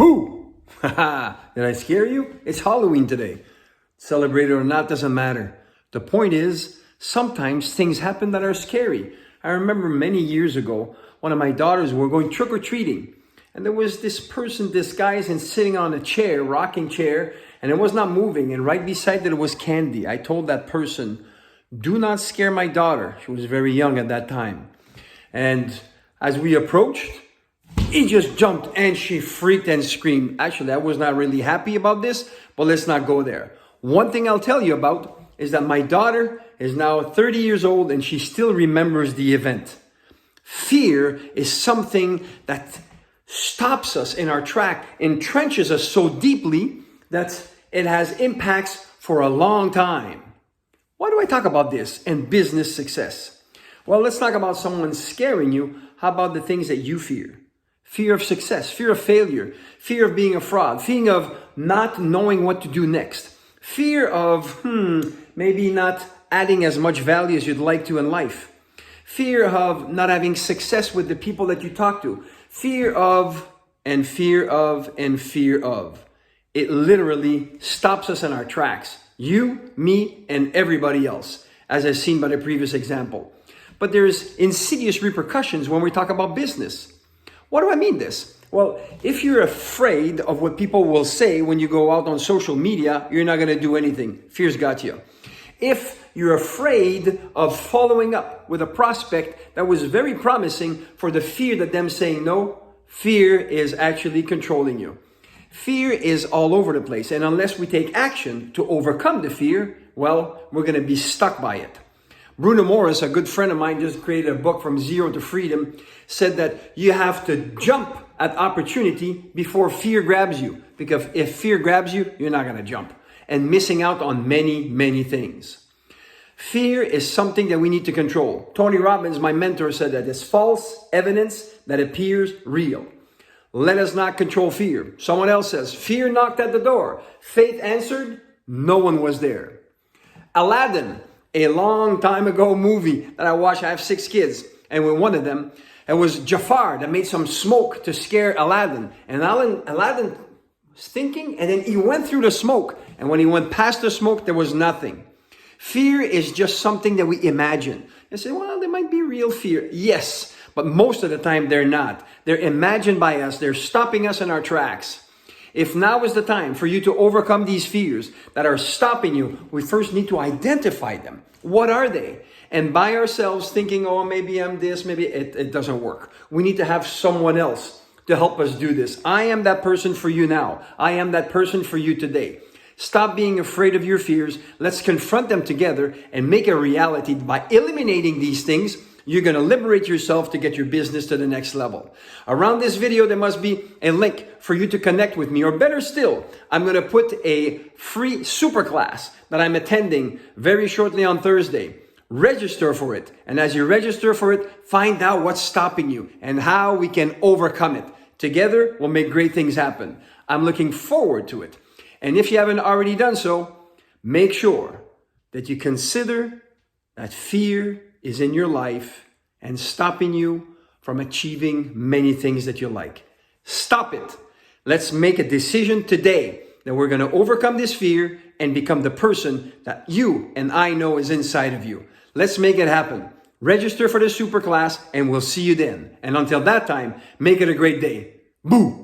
Boo! Haha, did I scare you? It's Halloween today. Celebrate it or not doesn't matter. The point is, sometimes things happen that are scary. I remember many years ago, one of my daughters were going trick-or-treating. And there was this person disguised and sitting on a chair, rocking chair, and it was not moving. And right beside it was candy. I told that person, do not scare my daughter. She was very young at that time. And as we approached, he just jumped and she freaked and screamed. Actually, I was not really happy about this, but let's not go there. One thing I'll tell you about is that my daughter is now 30 years old and she still remembers the event. Fear is something that stops us in our track, entrenches us so deeply that it has impacts for a long time. Why do I talk about this and business success? Well, let's talk about someone scaring you. How about the things that you fear? Fear of success, fear of failure, fear of being a fraud, fear of not knowing what to do next, fear of maybe not adding as much value as you'd like to in life, fear of not having success with the people that you talk to, fear of and fear of and fear of. It literally stops us in our tracks. You, me, and everybody else, as I've seen by the previous example. But there's insidious repercussions when we talk about business. What do I mean this? Well, if you're afraid of what people will say when you go out on social media, you're not going to do anything. Fear's got you. If you're afraid of following up with a prospect that was very promising for the fear that them saying no, fear is actually controlling you. Fear is all over the place. And unless we take action to overcome the fear, well, we're going to be stuck by it. Bruno Morris, a good friend of mine, just created a book From Zero to Freedom, said that you have to jump at opportunity before fear grabs you. Because if fear grabs you, you're not going to jump. And missing out on many, many things. Fear is something that we need to control. Tony Robbins, my mentor, said that it's false evidence that appears real. Let us not control fear. Someone else says, fear knocked at the door. Faith answered, no one was there. Aladdin, a long time ago movie that I watched. I have 6 kids. And with one of them, it was Jafar that made some smoke to scare Aladdin. And Aladdin was thinking, and then he went through the smoke. And when he went past the smoke, there was nothing. Fear is just something that we imagine. You say, well, there might be real fear. Yes, but most of the time they're not. They're imagined by us. They're stopping us in our tracks. If now is the time for you to overcome these fears that are stopping you, we first need to identify them. What are they? And by ourselves thinking, oh, maybe I'm this, maybe it doesn't work. We need to have someone else to help us do this. I am that person for you now. I am that person for you today. Stop being afraid of your fears. Let's confront them together and make a reality. By eliminating these things, you're going to liberate yourself to get your business to the next level. Around this video, there must be a link for you to connect with me. Or better still, I'm going to put a free SuperClass that I'm attending very shortly on Thursday. Register for it. And as you register for it, find out what's stopping you and how we can overcome it. Together, we'll make great things happen. I'm looking forward to it. And if you haven't already done so, make sure that you consider that fear is in your life and stopping you from achieving many things that you like. Stop it. Let's make a decision today that we're going to overcome this fear and become the person that you and I know is inside of you. Let's make it happen. Register for the SuperClass and we'll see you then. And until that time, make it a great day. Boo!